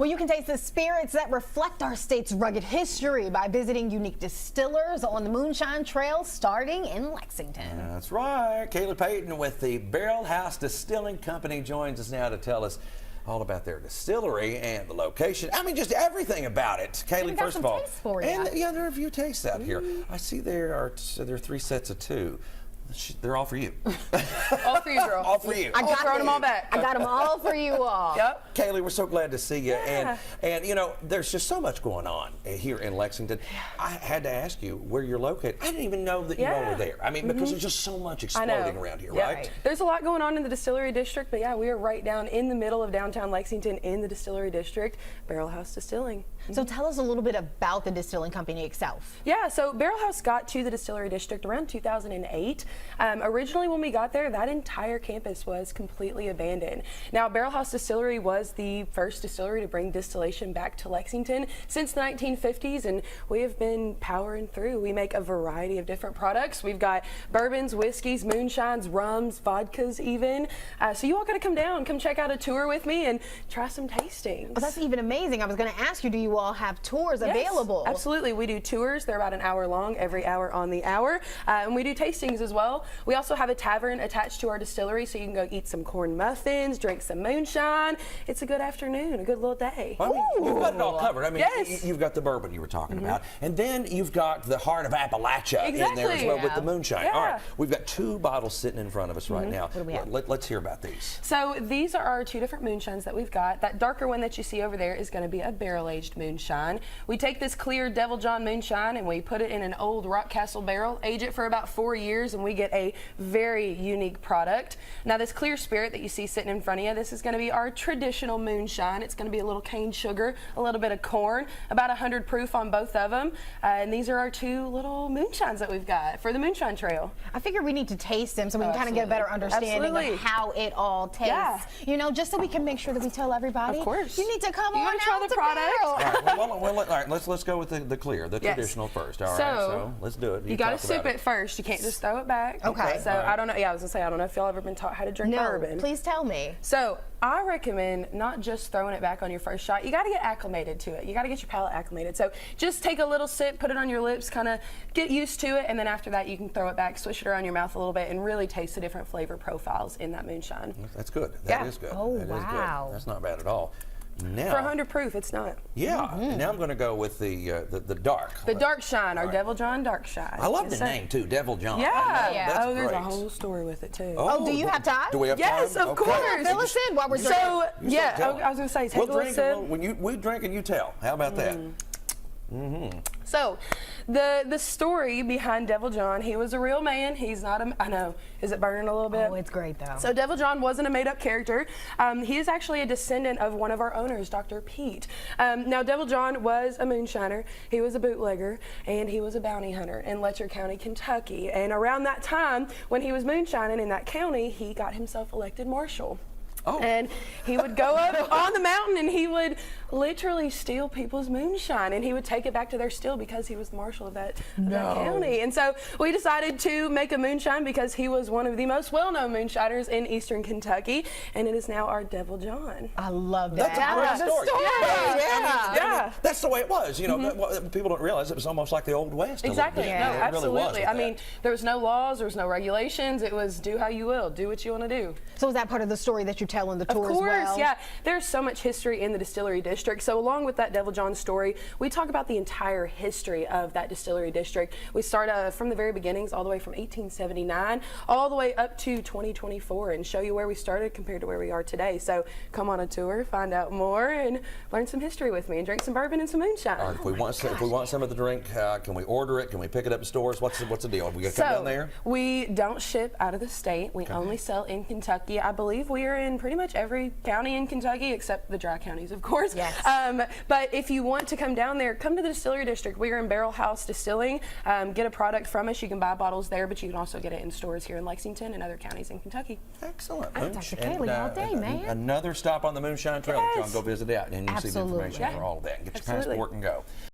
Well, you can taste the spirits that reflect our state's rugged history by visiting unique distillers on the Moonshine Trail starting in Lexington. That's right. Kaylee Payton with the Barrel House Distilling Company joins us now to tell us all about their distillery and the location. I mean, just everything about it. Kaylee, first of all, and yeah, there are a few tastes out here. I see there are 3 sets of 2. They're all for you. All for you, girl. All for you. I got throwing them all back. I got them all for you all. Yep. Kaylee, we're so glad to see you. And you know, there's just so much going on here in Lexington. I had to ask you where you're located. I didn't even know that you all were there. I mean, because there's just so much exploding around here, right? There's a lot going on in the Distillery District, but yeah, we are right down in the middle of downtown Lexington in the Distillery District, Barrel House Distilling. So tell us a little bit about the distilling company itself. Yeah, so Barrel House got to the Distillery District around 2008. Originally when we got there, that entire campus was completely abandoned. Now, Barrel House Distillery was the first distillery to bring distillation back to Lexington since the 1950s, and we have been powering through. We make a variety of different products. We've got bourbons, whiskeys, moonshines, rums, vodkas even. So you all got to come down, come check out a tour with me and try some tastings. Well, that's even amazing. I was going to ask you, do you all have tours available? Absolutely. We do tours. They're about an hour long, every hour on the hour. And we do tastings as well. We also have a tavern attached to our distillery, so you can go eat some corn muffins, drink some moonshine. It's a good afternoon, a good little day. Well, I mean, you've got it all covered. I mean, you've got the bourbon you were talking about, and then you've got the heart of Appalachia in there as well with the moonshine. All right, we've got 2 bottles sitting in front of us right now. What do we have? Let's hear about these. So these are our 2 different moonshines that we've got. That darker one that you see over there is going to be a barrel-aged moonshine. We take this clear Devil John moonshine and we put it in an old Rockcastle barrel, age it for about 4 years, and we get a very unique product. Now, this clear spirit that you see sitting in front of you, this is going to be our traditional moonshine. It's going to be a little cane sugar, a little bit of corn, about 100 proof on both of them. And these are our 2 little moonshines that we've got for the Moonshine Trail. I figure we need to taste them so we can kind of get a better understanding of how it all tastes. You know, just so we can make sure that we tell everybody. Of course. You need to come on try out the product. All right, let's go with the clear, the traditional first. All right, so let's do it. You got to sip it first. You can't just throw it back. Okay. So I don't know. Yeah, I was gonna say, I don't know if y'all ever been taught how to drink bourbon. Please tell me. So I recommend not just throwing it back on your first shot. You got to get acclimated to it. You got to get your palate acclimated. So just take a little sip, put it on your lips, kind of get used to it, and then after that you can throw it back, swish it around your mouth a little bit, and really taste the different flavor profiles in that moonshine. That's good. That is good. Oh, that is good. That's not bad at all. Now, for 100 proof, it's not. Yeah. Now I'm going to go with the dark. The dark shine, our Devil John dark shine. I love the name too, Devil John. Yeah. That's there's great. a whole story with it too. Oh, do you have time? Do we have time? Yes, of course. Fill us in while we're drinking. So yeah, I was going to say, take a little sip. When we drink and you tell. How about that? So, the story behind Devil John, he was a real man. He's not a, I know, is it burning a little bit? Oh, it's great though. So Devil John wasn't a made-up character. He is actually a descendant of one of our owners, Dr. Pete. Now, Devil John was a moonshiner. He was a bootlegger, and he was a bounty hunter in Letcher County, Kentucky. And around that time, when he was moonshining in that county, he got himself elected marshal. And he would go up on the mountain and he would literally steal people's moonshine, and he would take it back to their still because he was the marshal of that county. And so we decided to make a moonshine because he was one of the most well-known moonshiners in eastern Kentucky, and it is now our Devil John. I love that. That's a great story. Yeah. I mean, that's the way it was. You know, people don't realize it was almost like the Old West. Exactly. No, absolutely. Really was I mean, there was no laws, there was no regulations. It was do how you will, do what you want to do. So is that part of the story that you tell on the tour as well? Of course, yeah. There's so much history in the Distillery District. So along with that Devil John story, we talk about the entire history of that Distillery District. We start from the very beginnings, all the way from 1879, all the way up to 2024, and show you where we started compared to where we are today. So come on a tour, find out more, and learn some history with me, and drink some bourbon and some moonshine. All right, if we want some of the drink, can we order it? Can we pick it up in stores? What's the deal? Are we gonna come down there? We don't ship out of the state. We only sell in Kentucky. I believe we are in pretty much every county in Kentucky except the dry counties, of course. Yes. But if you want to come down there, come to the Distillery District. We are in Barrel House Distilling. Get a product from us. You can buy bottles there, but you can also get it in stores here in Lexington and other counties in Kentucky. Excellent. I could talk to Kaylee all day, man. Another stop on the Moonshine Trail. Yes. John, go visit out, and you see the information for all of that. Get your passport and go.